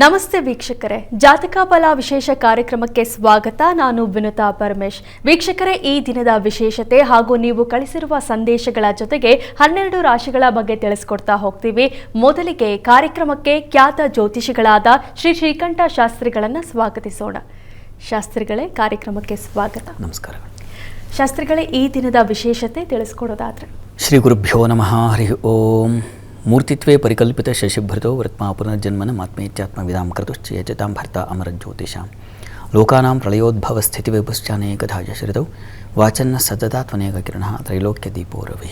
ನಮಸ್ತೆ ವೀಕ್ಷಕರೇ, ಜಾತಕ ಫಲ ವಿಶೇಷ ಕಾರ್ಯಕ್ರಮಕ್ಕೆ ಸ್ವಾಗತ. ನಾನು ವಿನುತಾ ಪರಮೇಶ್. ವೀಕ್ಷಕರೇ, ಈ ದಿನದ ವಿಶೇಷತೆ ಹಾಗೂ ನೀವು ಕಳಿಸಿರುವ ಸಂದೇಶಗಳ ಜೊತೆಗೆ 12 ರಾಶಿಗಳ ಬಗ್ಗೆ ತಿಳಿಸ್ಕೊಡ್ತಾ ಹೋಗ್ತೀವಿ. ಮೊದಲಿಗೆ ಕಾರ್ಯಕ್ರಮಕ್ಕೆ ಖ್ಯಾತ ಜ್ಯೋತಿಷಿಗಳಾದ ಶ್ರೀ ಶ್ರೀಕಂಠ ಶಾಸ್ತ್ರಿಗಳನ್ನು ಸ್ವಾಗತಿಸೋಣ. ಶಾಸ್ತ್ರಿಗಳೇ, ಕಾರ್ಯಕ್ರಮಕ್ಕೆ ಸ್ವಾಗತ. ನಮಸ್ಕಾರ ಶಾಸ್ತ್ರಿಗಳೇ, ಈ ದಿನದ ವಿಶೇಷತೆ ತಿಳಿಸ್ಕೊಡೋದಾದ್ರೆ? ಶ್ರೀ ಗುರುಭ್ಯೋ ನಮಃ. ಹರಿ ಓಂ. ಮೂರ್ತಿತ್ವೇ ಪರಿಕಲ್ಪಿತ ಶಶಿಭೃತೋ ವೃತ್ಮಾ ಪುನರ್ಜನ್ಮನ ಮಾತ್ಮೇತ್ಯಾತ್ಮ ವಿಧಾಂ ಕೃತುಶ್ಚೇತಾಂ ಭರ್ತ ಅಮರ ಜ್ಯೋತಿಷಾಂ ಲೋಕಾನಾಂ ಪ್ರಳಯೋದ್ಭವ ಸ್ಥಿತಿ ವಿಭುಶ್ಚಾನೇಕಧಾಯ ಶ್ರಿತೌ ವಾಚನ್ನ ಸತತ ತ್ವನೇಕ ಕಿರಣ ತ್ರೈಲೋಕ್ಯ ದೀಪೋ ರವಿ.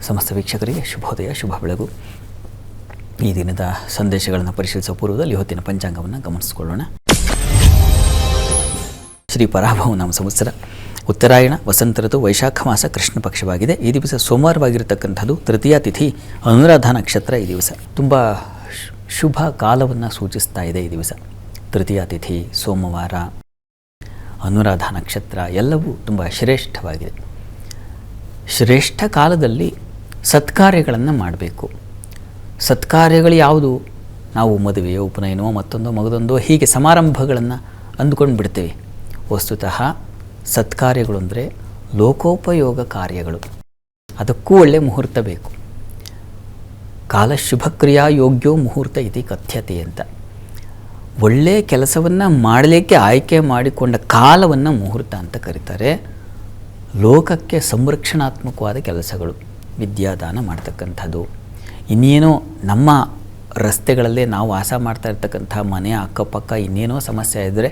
ಸಮಸ್ತ ವೀಕ್ಷಕರಿಗೆ ಶುಭೋದಯ, ಶುಭ ಬೆಳಗು. ಈ ದಿನದ ಸಂದೇಶಗಳನ್ನು ಪರಿಶೀಲಿಸುವ ಪೂರ್ವದಲ್ಲಿ ಇವತ್ತಿನ ಪಂಚಾಂಗವನ್ನು ಗಮನಿಸಿಕೊಳ್ಳೋಣ. ಶ್ರೀ ಪರಾಭವ ನಾಮ ಸಂವತ್ಸರ, ಉತ್ತರಾಯಣ, ವಸಂತ ಋತು, ವೈಶಾಖ ಮಾಸ, ಕೃಷ್ಣ ಪಕ್ಷವಾಗಿದೆ. ಈ ದಿವಸ ಸೋಮವಾರವಾಗಿರತಕ್ಕಂಥದ್ದು, ತೃತೀಯ ತಿಥಿ, ಅನುರಾಧ ನಕ್ಷತ್ರ. ಈ ದಿವಸ ತುಂಬ ಶುಭ ಕಾಲವನ್ನು ಸೂಚಿಸ್ತಾ ಇದೆ. ಈ ದಿವಸ ತೃತೀಯ ತಿಥಿ, ಸೋಮವಾರ, ಅನುರಾಧ ನಕ್ಷತ್ರ ಎಲ್ಲವೂ ತುಂಬ ಶ್ರೇಷ್ಠವಾಗಿದೆ. ಶ್ರೇಷ್ಠ ಕಾಲದಲ್ಲಿ ಸತ್ಕಾರ್ಯಗಳನ್ನು ಮಾಡಬೇಕು. ಸತ್ಕಾರ್ಯಗಳು ಯಾವುದು? ನಾವು ಮದುವೆಯೋ, ಉಪನಯನವೋ, ಮತ್ತೊಂದೋ, ಮಗದೊಂದೋ ಹೀಗೆ ಸಮಾರಂಭಗಳನ್ನು ಅಂದುಕೊಂಡು ಬಿಡ್ತೇವೆ. ವಸ್ತುತಃ ಸತ್ಕಾರ್ಯಗಳು ಅಂದರೆ ಲೋಕೋಪಯೋಗ ಕಾರ್ಯಗಳು. ಅದಕ್ಕೂ ಒಳ್ಳೆಯ ಮುಹೂರ್ತ ಬೇಕು. ಕಾಲ ಶುಭಕ್ರಿಯಾ ಯೋಗ್ಯೋ ಮುಹೂರ್ತ ಇತಿ ಕಥ್ಯತೆ ಅಂತ. ಒಳ್ಳೆಯ ಕೆಲಸವನ್ನು ಮಾಡಲಿಕ್ಕೆ ಆಯ್ಕೆ ಮಾಡಿಕೊಂಡ ಕಾಲವನ್ನು ಮುಹೂರ್ತ ಅಂತ ಕರೀತಾರೆ. ಲೋಕಕ್ಕೆ ಸಂರಕ್ಷಣಾತ್ಮಕವಾದ ಕೆಲಸಗಳು, ವಿದ್ಯಾದಾನ ಮಾಡ್ತಕ್ಕಂಥದ್ದು, ಇನ್ನೇನೋ ನಮ್ಮ ರಸ್ತೆಗಳಲ್ಲೇ ನಾವು ವಾಸ ಮಾಡ್ತಾ ಇರ್ತಕ್ಕಂಥ ಮನೆಯ ಅಕ್ಕಪಕ್ಕ ಇನ್ನೇನೋ ಸಮಸ್ಯೆ ಇದ್ದರೆ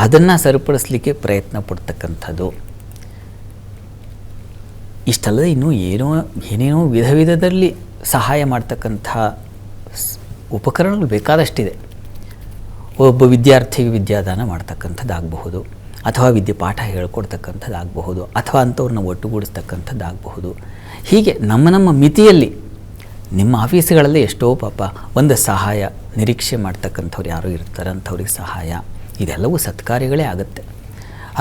ಅದನ್ನು ಸರಿಪಡಿಸಲಿಕ್ಕೆ ಪ್ರಯತ್ನ ಪಡ್ತಕ್ಕಂಥದ್ದು. ಇಷ್ಟಲ್ಲದೆ ಇನ್ನೂ ಏನೇನೋ ವಿಧ ವಿಧದಲ್ಲಿ ಸಹಾಯ ಮಾಡ್ತಕ್ಕಂಥ ಉಪಕರಣಗಳು ಬೇಕಾದಷ್ಟಿದೆ. ಒಬ್ಬ ವಿದ್ಯಾರ್ಥಿಗೆ ವಿದ್ಯಾದಾನ ಮಾಡ್ತಕ್ಕಂಥದ್ದಾಗಬಹುದು, ಅಥವಾ ಪಾಠ ಹೇಳ್ಕೊಡ್ತಕ್ಕಂಥದ್ದಾಗಬಹುದು, ಅಥವಾ ಅಂಥವ್ರನ್ನ ಒಟ್ಟುಗೂಡಿಸ್ತಕ್ಕಂಥದ್ದಾಗಬಹುದು. ಹೀಗೆ ನಮ್ಮ ಮಿತಿಯಲ್ಲಿ ನಿಮ್ಮ ಆಫೀಸ್ಗಳಲ್ಲಿ ಎಷ್ಟೋ ಪಾಪ ಒಂದು ಸಹಾಯ ನಿರೀಕ್ಷೆ ಮಾಡ್ತಕ್ಕಂಥವ್ರು ಯಾರೋ ಇರ್ತಾರೆ, ಅಂಥವ್ರಿಗೆ ಸಹಾಯ, ಇದೆಲ್ಲವೂ ಸತ್ಕಾರ್ಯಗಳೇ ಆಗುತ್ತೆ.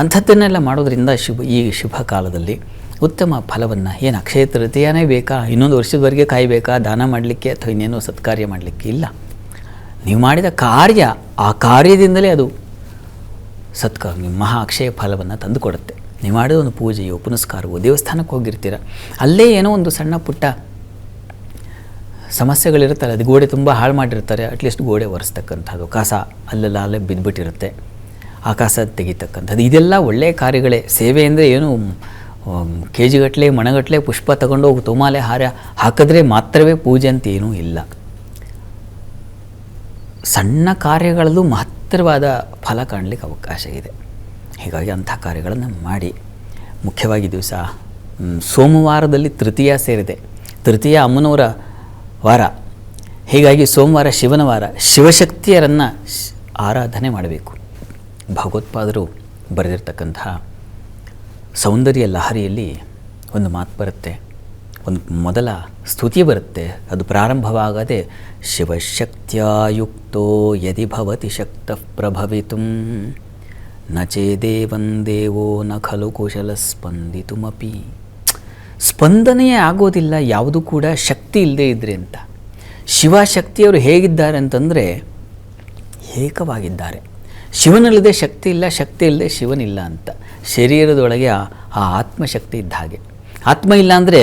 ಅಂಥದ್ದನ್ನೆಲ್ಲ ಮಾಡೋದ್ರಿಂದ ಈ ಶುಭ ಕಾಲದಲ್ಲಿ ಉತ್ತಮ ಫಲವನ್ನು, ಏನು ಅಕ್ಷಯ ತೃತೀಯನೇ ಬೇಕಾ, ಇನ್ನೊಂದು ವರ್ಷದವರೆಗೆ ಕಾಯಬೇಕಾ ದಾನ ಮಾಡಲಿಕ್ಕೆ ಅಥವಾ ಇನ್ನೇನೋ ಸತ್ಕಾರ್ಯ ಮಾಡಲಿಕ್ಕೆ? ಇಲ್ಲ. ನೀವು ಮಾಡಿದ ಕಾರ್ಯ, ಆ ಕಾರ್ಯದಿಂದಲೇ ಅದು ನಿಮ್ಮ ಮಹಾ ಅಕ್ಷಯ ಫಲವನ್ನು ತಂದುಕೊಡುತ್ತೆ. ನೀವು ಮಾಡಿದ ಒಂದು ಪೂಜೆಯೋ ಪುನಸ್ಕಾರವೋ, ದೇವಸ್ಥಾನಕ್ಕೆ ಹೋಗಿರ್ತೀರ, ಅಲ್ಲೇ ಏನೋ ಒಂದು ಸಣ್ಣ ಪುಟ್ಟ ಸಮಸ್ಯೆಗಳಿರುತ್ತಲ್ಲ, ಅದು ಗೋಡೆ ತುಂಬ ಹಾಳು ಮಾಡಿರ್ತಾರೆ, ಅಟ್ಲೀಸ್ಟ್ ಗೋಡೆ ಒರೆಸ್ತಕ್ಕಂಥದ್ದು, ಕಸ ಅಲ್ಲೇ ಬಿದ್ದುಬಿಟ್ಟಿರುತ್ತೆ, ಆ ಕಸ ತೆಗಿತಕ್ಕಂಥದ್ದು, ಇದೆಲ್ಲ ಒಳ್ಳೆಯ ಕಾರ್ಯಗಳೇ. ಸೇವೆ ಅಂದರೆ ಏನು ಕೆ ಜಿಗಟ್ಟಲೆ ಮಣಗಟ್ಟಲೆ ಪುಷ್ಪ ತಗೊಂಡೋಗಿ ತೋಮಾಲೆ ಹಾರ ಹಾಕಿದ್ರೆ ಮಾತ್ರವೇ ಪೂಜೆ ಅಂತ ಏನೂ ಇಲ್ಲ. ಸಣ್ಣ ಕಾರ್ಯಗಳಲ್ಲೂ ಮಹತ್ತರವಾದ ಫಲ ಕಾಣಲಿಕ್ಕೆ ಅವಕಾಶ ಇದೆ. ಹೀಗಾಗಿ ಅಂಥ ಕಾರ್ಯಗಳನ್ನು ಮಾಡಿ. ಮುಖ್ಯವಾಗಿ ದಿವಸ ಸೋಮವಾರದಲ್ಲಿ ತೃತೀಯ ಸೇರಿದೆ. ತೃತೀಯ ಅಮ್ಮನವರ ವಾರ, ಹೀಗಾಗಿ ಸೋಮವಾರ ಶಿವನ ವಾರ. ಶಿವಶಕ್ತಿಯರನ್ನು ಆರಾಧನೆ ಮಾಡಬೇಕು. ಭಗವತ್ಪಾದರು ಬರೆದಿರ್ತಕ್ಕಂತಹ ಸೌಂದರ್ಯ ಲಹರಿಯಲ್ಲಿ ಒಂದು ಮಾತು ಬರುತ್ತೆ, ಒಂದು ಮೊದಲ ಸ್ತುತಿ ಬರುತ್ತೆ. ಅದು ಪ್ರಾರಂಭವಾಗದೆ ಶಿವಶಕ್ತಿಯುಕ್ತೋ ಯದಿ ಭವತಿ ಶಕ್ತಃ ಪ್ರಭವಿತುಂ ನ ಚೇದೇವಂ ದೇವೋ ನ ಖಲು ಕುಶಲ ಸ್ಪಂದಿತುಮಪಿ. ಸ್ಪಂದನೆಯೇ ಆಗೋದಿಲ್ಲ ಯಾವುದು ಕೂಡ ಶಕ್ತಿ ಇಲ್ಲದೇ ಇದ್ದರೆ ಅಂತ. ಶಿವಶಕ್ತಿಯವರು ಹೇಗಿದ್ದಾರೆ ಅಂತಂದರೆ ಏಕವಾಗಿದ್ದಾರೆ. ಶಿವನಲ್ಲದೆ ಶಕ್ತಿ ಇಲ್ಲ, ಶಕ್ತಿ ಇಲ್ಲದೆ ಶಿವನಿಲ್ಲ ಅಂತ. ಶರೀರದೊಳಗೆ ಆ ಆತ್ಮಶಕ್ತಿ ಇದ್ದ ಹಾಗೆ. ಆತ್ಮ ಇಲ್ಲ ಅಂದರೆ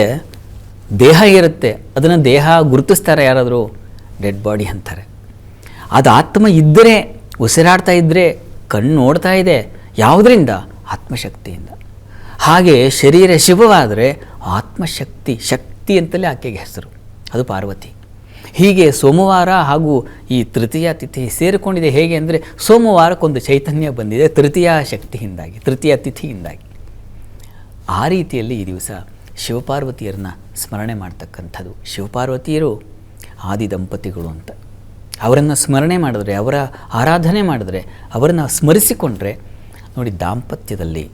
ದೇಹ ಇರುತ್ತೆ, ಅದನ್ನು ದೇಹ ಗುರುತಿಸ್ತಾರೆ ಯಾರಾದರೂ, ಡೆಡ್ ಬಾಡಿ ಅಂತಾರೆ. ಅದು ಆತ್ಮ ಇದ್ದರೆ, ಉಸಿರಾಡ್ತಾ ಇದ್ದರೆ, ಕಣ್ಣು ನೋಡ್ತಾ ಇದೆ, ಯಾವುದರಿಂದ? ಆತ್ಮಶಕ್ತಿಯಿಂದ. ಹಾಗೆ ಶರೀರ ಶಿವವಾದರೆ ಆತ್ಮಶಕ್ತಿ, ಶಕ್ತಿ ಅಂತಲೇ ಆಕೆಗೆ ಹೆಸರು, ಅದು ಪಾರ್ವತಿ. ಹೀಗೆ ಸೋಮವಾರ ಹಾಗೂ ಈ ತೃತೀಯ ತಿಥಿ ಸೇರಿಕೊಂಡಿದೆ. ಹೇಗೆ ಅಂದರೆ ಸೋಮವಾರಕ್ಕೊಂದು ಚೈತನ್ಯ ಬಂದಿದೆ ತೃತೀಯ ಶಕ್ತಿಯಿಂದಾಗಿ, ತೃತೀಯ ತಿಥಿಯಿಂದಾಗಿ. ಆ ರೀತಿಯಲ್ಲಿ ಈ ದಿವಸ ಶಿವಪಾರ್ವತಿಯರನ್ನ ಸ್ಮರಣೆ ಮಾಡ್ತಕ್ಕಂಥದ್ದು. ಶಿವಪಾರ್ವತಿಯರು ಆದಿ ದಂಪತಿಗಳು ಅಂತ. ಅವರನ್ನು ಸ್ಮರಣೆ ಮಾಡಿದ್ರೆ, ಅವರ ಆರಾಧನೆ ಮಾಡಿದ್ರೆ, ಅವರನ್ನು ಸ್ಮರಿಸಿಕೊಂಡ್ರೆ ನೋಡಿ, ದಾಂಪತ್ಯದಲ್ಲಿ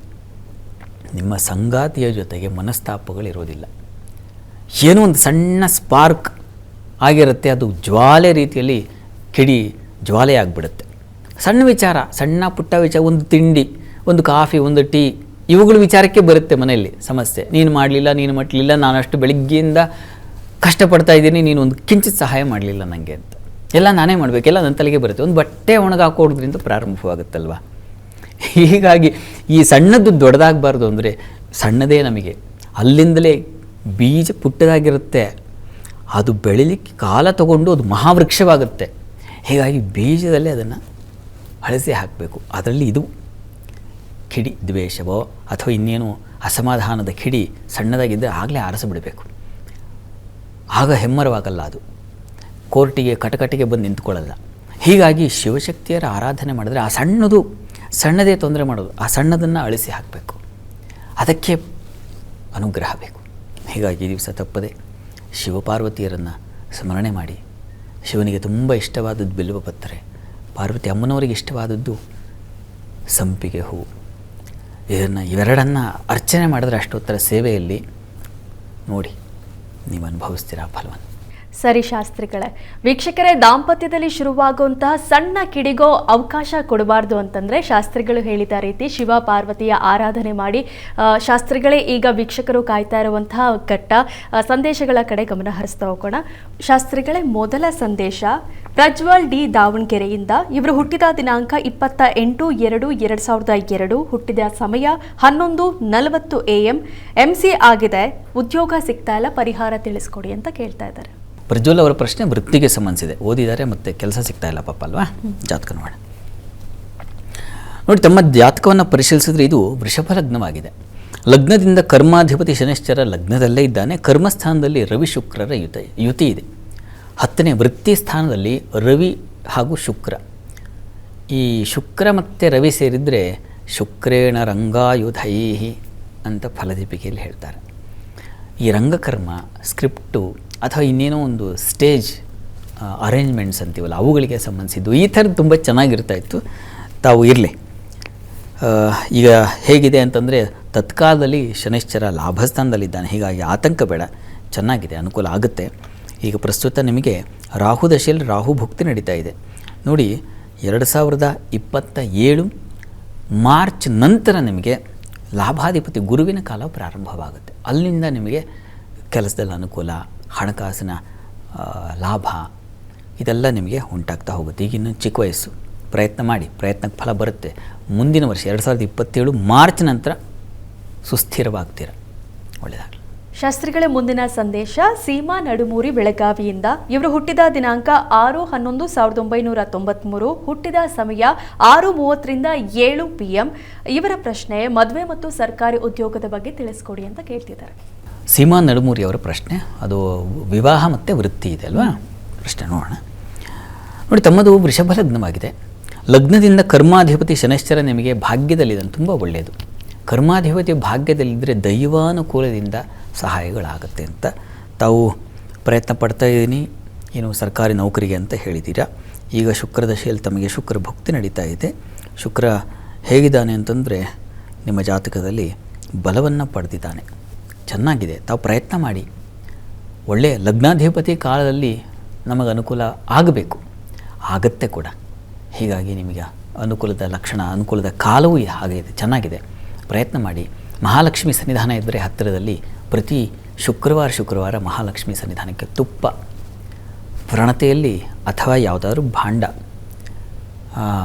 ನಿಮ್ಮ ಸಂಗಾತಿಯ ಜೊತೆಗೆ ಮನಸ್ತಾಪಗಳಿರೋದಿಲ್ಲ. ಏನೋ ಒಂದು ಸಣ್ಣ ಸ್ಪಾರ್ಕ್ ಆಗಿರುತ್ತೆ, ಅದು ಜ್ವಾಲೆ ರೀತಿಯಲ್ಲಿ ಕಿಡಿ ಜ್ವಾಲೆ ಆಗಿಬಿಡುತ್ತೆ. ಸಣ್ಣ ವಿಚಾರ, ಸಣ್ಣ ಪುಟ್ಟ ವಿಚಾರ, ಒಂದು ತಿಂಡಿ, ಒಂದು ಕಾಫಿ, ಒಂದು ಟೀ, ಇವುಗಳ ವಿಚಾರಕ್ಕೆ ಬರುತ್ತೆ ಮನೆಯಲ್ಲಿ ಸಮಸ್ಯೆ. ನೀನು ಮಾಡಲಿಲ್ಲ, ನೀನು ಮಟ್ಟಲಿಲ್ಲ, ನಾನಷ್ಟು ಬೆಳಗ್ಗೆಯಿಂದ ಕಷ್ಟಪಡ್ತಾ ಇದ್ದೀನಿ, ನೀನು ಒಂದು ಕಿಂಚಿತ್ ಸಹಾಯ ಮಾಡಲಿಲ್ಲ ನನಗೆ ಅಂತ. ಎಲ್ಲ ನಾನೇ ಮಾಡಬೇಕೆಲ್ಲ ನನ್ನ ತಲೆಗೆ ಬರುತ್ತೆ. ಒಂದು ಬಟ್ಟೆ ಒಣಗಾಕೋದ್ರಿಂದ ಪ್ರಾರಂಭವಾಗುತ್ತಲ್ವ. ಹೀಗಾಗಿ ಈ ಸಣ್ಣದ್ದು ದೊಡ್ಡದಾಗಬಾರ್ದು ಅಂದರೆ ಸಣ್ಣದೇ ನಮಗೆ, ಅಲ್ಲಿಂದಲೇ ಬೀಜ ಪುಟ್ಟದಾಗಿರುತ್ತೆ, ಅದು ಬೆಳಿಲಿಕ್ಕೆ ಕಾಲ ತಗೊಂಡು ಅದು ಮಹಾವೃಕ್ಷವಾಗುತ್ತೆ. ಹೀಗಾಗಿ ಬೀಜದಲ್ಲೇ ಅದನ್ನು ಅಳಿಸಿ ಹಾಕಬೇಕು. ಅದರಲ್ಲಿ ಇದು ಕಿಡಿ ದ್ವೇಷವೋ ಅಥವಾ ಇನ್ನೇನು ಅಸಮಾಧಾನದ ಕಿಡಿ ಸಣ್ಣದಾಗಿದ್ದರೆ ಆಗಲೇ ಆರಿಸಿಬಿಡಬೇಕು. ಆಗ ಹೆಮ್ಮರವಾಗಲ್ಲ, ಅದು ಕೋರ್ಟಿಗೆ ಕಟಕಟಿಗೆ ಬಂದು ನಿಂತ್ಕೊಳ್ಳಲ್ಲ. ಹೀಗಾಗಿ ಶಿವಶಕ್ತಿಯರ ಆರಾಧನೆ ಮಾಡಿದ್ರೆ ಆ ಸಣ್ಣದೇ ತೊಂದರೆ ಮಾಡೋದು, ಆ ಸಣ್ಣದನ್ನು ಅಳಿಸಿ ಹಾಕಬೇಕು, ಅದಕ್ಕೆ ಅನುಗ್ರಹ ಬೇಕು. ಹೀಗಾಗಿ ಈ ದಿವಸ ತಪ್ಪದೆ ಶಿವಪಾರ್ವತಿಯರನ್ನು ಸ್ಮರಣೆ ಮಾಡಿ, ಶಿವನಿಗೆ ತುಂಬ ಇಷ್ಟವಾದದ್ದು ಬಿಲ್ವಪತ್ರೆ, ಪಾರ್ವತಿ ಅಮ್ಮನವರಿಗೆ ಇಷ್ಟವಾದದ್ದು ಸಂಪಿಗೆ ಹೂ, ಇವೆರಡನ್ನು ಅರ್ಚನೆ ಮಾಡಿದ್ರೆ ಅಷ್ಟೋತ್ತರ ಸೇವೆಯಲ್ಲಿ ನೋಡಿ ನೀವು ಅನುಭವಿಸ್ತೀರಾ ಫಲವನ್ನು. ಸರಿ ಶಾಸ್ತ್ರಿಗಳೇ, ವೀಕ್ಷಕರೇ, ದಾಂಪತ್ಯದಲ್ಲಿ ಶುರುವಾಗುವಂತಹ ಸಣ್ಣ ಕಿಡಿಗೋ ಅವಕಾಶ ಕೊಡಬಾರ್ದು ಅಂತಂದರೆ ಶಾಸ್ತ್ರಿಗಳು ಹೇಳಿದ ರೀತಿ ಶಿವ ಪಾರ್ವತಿಯ ಆರಾಧನೆ ಮಾಡಿ. ಶಾಸ್ತ್ರಿಗಳೇ, ಈಗ ವೀಕ್ಷಕರು ಕಾಯ್ತಾ ಇರುವಂತಹ ಘಟ್ಟ ಸಂದೇಶಗಳ ಕಡೆ ಗಮನ ಹರಿಸ್ತಾ ಹೋಗೋಣ. ಶಾಸ್ತ್ರಿಗಳೇ, ಮೊದಲ ಸಂದೇಶ ಪ್ರಜ್ವಲ್ ಡಿ ದಾವಣಗೆರೆಯಿಂದ. ಇವರು ಹುಟ್ಟಿದ ದಿನಾಂಕ 28/2/2002, ಹುಟ್ಟಿದ ಸಮಯ 11:40 AM, MC ಆಗಿದೆ, ಉದ್ಯೋಗ ಸಿಗ್ತಾ ಇಲ್ಲ, ಪರಿಹಾರ ತಿಳಿಸ್ಕೊಡಿ ಅಂತ ಕೇಳ್ತಾ ಇದ್ದಾರೆ. ಪ್ರಜ್ವಲ್ ಅವರ ಪ್ರಶ್ನೆ ವೃತ್ತಿಗೆ ಸಂಬಂಧಿಸಿದೆ, ಓದಿದ್ದಾರೆ ಮತ್ತು ಕೆಲಸ ಸಿಗ್ತಾ ಇಲ್ಲ ಪಾಪ ಅಲ್ವಾ. ಜಾತಕ ನೋಡೋಣ. ನೋಡಿ, ತಮ್ಮ ಜಾತಕವನ್ನು ಪರಿಶೀಲಿಸಿದ್ರೆ ಇದು ವೃಷಭ ಲಗ್ನವಾಗಿದೆ. ಲಗ್ನದಿಂದ ಕರ್ಮಾಧಿಪತಿ ಶನಿಶ್ಚರ ಲಗ್ನದಲ್ಲೇ ಇದ್ದಾನೆ. ಕರ್ಮಸ್ಥಾನದಲ್ಲಿ ರವಿ ಶುಕ್ರರ ಯುತಿ ಇದೆ. 10ನೇ ವೃತ್ತಿ ಸ್ಥಾನದಲ್ಲಿ ರವಿ ಹಾಗೂ ಶುಕ್ರ. ಈ ಶುಕ್ರ ಮತ್ತು ರವಿ ಸೇರಿದರೆ ಶುಕ್ರೇಣ ರಂಗಾಯುಧೈಹಿ ಅಂತ ಫಲದೀಪಿಕೆಯಲ್ಲಿ ಹೇಳ್ತಾರೆ. ಈ ರಂಗಕರ್ಮ, ಸ್ಕ್ರಿಪ್ಟು ಅಥವಾ ಇನ್ನೇನೋ ಒಂದು ಸ್ಟೇಜ್ ಅರೇಂಜ್ಮೆಂಟ್ಸ್ ಅಂತೀವಲ್ಲ, ಅವುಗಳಿಗೆ ಸಂಬಂಧಿಸಿದ್ದು ಈ ಥರದ್ದು ತುಂಬ ಚೆನ್ನಾಗಿರ್ತಾಯಿತ್ತು. ತಾವು ಇರಲಿ. ಈಗ ಹೇಗಿದೆ ಅಂತಂದರೆ ತತ್ಕಾಲದಲ್ಲಿ ಶನಿಶ್ಚರ ಲಾಭಸ್ಥಾನದಲ್ಲಿದ್ದಾನೆ, ಹೀಗಾಗಿ ಆತಂಕ ಬೇಡ, ಚೆನ್ನಾಗಿದೆ, ಅನುಕೂಲ ಆಗುತ್ತೆ. ಈಗ ಪ್ರಸ್ತುತ ನಿಮಗೆ ರಾಹು ದಶೆಯಲ್ಲಿ ರಾಹು ಭುಕ್ತಿ ನಡೀತಾ ಇದೆ. ನೋಡಿ, 2027 ಮಾರ್ಚ್ ನಂತರ ನಿಮಗೆ ಲಾಭಾಧಿಪತಿ ಗುರುವಿನ ಕಾಲ ಪ್ರಾರಂಭವಾಗುತ್ತೆ. ಅಲ್ಲಿಂದ ನಿಮಗೆ ಕೆಲಸದಲ್ಲಿ ಅನುಕೂಲ, ಹಣಕಾಸಿನ ಲಾಭ ಇದೆಲ್ಲ ನಿಮಗೆ ಉಂಟಾಗ್ತಾ ಹೋಗುತ್ತೆ. ಈಗಿನ್ನೂ ಚಿಕ್ಕ ವಯಸ್ಸು, ಪ್ರಯತ್ನ ಮಾಡಿ, ಪ್ರಯತ್ನಕ್ಕೆ ಫಲ ಬರುತ್ತೆ. ಮುಂದಿನ ವರ್ಷ 2027 ಮಾರ್ಚ್ ನಂತರ ಸುಸ್ಥಿರವಾಗ್ತೀರ. ಒಳ್ಳೆಯದಾಗಲಿ. ಶಾಸ್ತ್ರಿಗಳೇ, ಮುಂದಿನ ಸಂದೇಶ ಸೀಮಾ ನಡುಮೂರಿ ಬೆಳಗಾವಿಯಿಂದ. ಇವರು ಹುಟ್ಟಿದ ದಿನಾಂಕ 6/11/1993, ಹುಟ್ಟಿದ ಸಮಯ 6:30 7 PM. ಇವರ ಪ್ರಶ್ನೆ ಮದುವೆ ಮತ್ತು ಸರ್ಕಾರಿ ಉದ್ಯೋಗದ ಬಗ್ಗೆ ತಿಳಿಸ್ಕೊಡಿ ಅಂತ ಕೇಳ್ತಿದ್ದಾರೆ. ಸೀಮಾ ನಡುಮೂರಿ ಅವರ ಪ್ರಶ್ನೆ ಅದು ವಿವಾಹ ಮತ್ತು ವೃತ್ತಿ ಇದೆ ಅಲ್ವಾ. ಪ್ರಶ್ನೆ ನೋಡೋಣ. ನೋಡಿ, ತಮ್ಮದು ವೃಷಭ ಲಗ್ನವಾಗಿದೆ. ಲಗ್ನದಿಂದ ಕರ್ಮಾಧಿಪತಿ ಶನಿಶ್ಚರ ನಿಮಗೆ ಭಾಗ್ಯದಲ್ಲಿದ್ದಾನೆ, ತುಂಬ ಒಳ್ಳೆಯದು. ಕರ್ಮಾಧಿಪತಿ ಭಾಗ್ಯದಲ್ಲಿದ್ದರೆ ದೈವಾನುಕೂಲದಿಂದ ಸಹಾಯಗಳಾಗುತ್ತೆ ಅಂತ ತಾವು ಪ್ರಯತ್ನ ಪಡ್ತಾ ಇದ್ದೀನಿ. ಏನು ಸರ್ಕಾರಿ ನೌಕರಿಗೆ ಅಂತ ಹೇಳಿದ್ದೀರಾ. ಈಗ ಶುಕ್ರ ದಶೆಯಲ್ಲಿ ತಮಗೆ ಶುಕ್ರ ಭುಕ್ತಿ ನಡೀತಾ ಇದೆ. ಶುಕ್ರ ಹೇಗಿದ್ದಾನೆ ಅಂತಂದರೆ ನಿಮ್ಮ ಜಾತಕದಲ್ಲಿ ಬಲವನ್ನು ಪಡೆದಿದ್ದಾನೆ, ಚೆನ್ನಾಗಿದೆ. ತಾವು ಪ್ರಯತ್ನ ಮಾಡಿ. ಒಳ್ಳೆಯ ಲಗ್ನಾಧಿಪತಿ ಕಾಲದಲ್ಲಿ ನಮಗೆ ಅನುಕೂಲ ಆಗಬೇಕು, ಆಗತ್ತೆ ಕೂಡ. ಹೀಗಾಗಿ ನಿಮಗೆ ಅನುಕೂಲದ ಲಕ್ಷಣ, ಅನುಕೂಲದ ಕಾಲವೂ ಹಾಗೆ ಇದೆ, ಚೆನ್ನಾಗಿದೆ. ಪ್ರಯತ್ನ ಮಾಡಿ. ಮಹಾಲಕ್ಷ್ಮಿ ಸನ್ನಿಧಾನ ಇದ್ದರೆ ಹತ್ತಿರದಲ್ಲಿ ಪ್ರತಿ ಶುಕ್ರವಾರ ಮಹಾಲಕ್ಷ್ಮಿ ಸನ್ನಿಧಾನಕ್ಕೆ ತುಪ್ಪ, ವ್ರಣತೆಯಲ್ಲಿ ಅಥವಾ ಯಾವುದಾದ್ರೂ ಭಾಂಡ,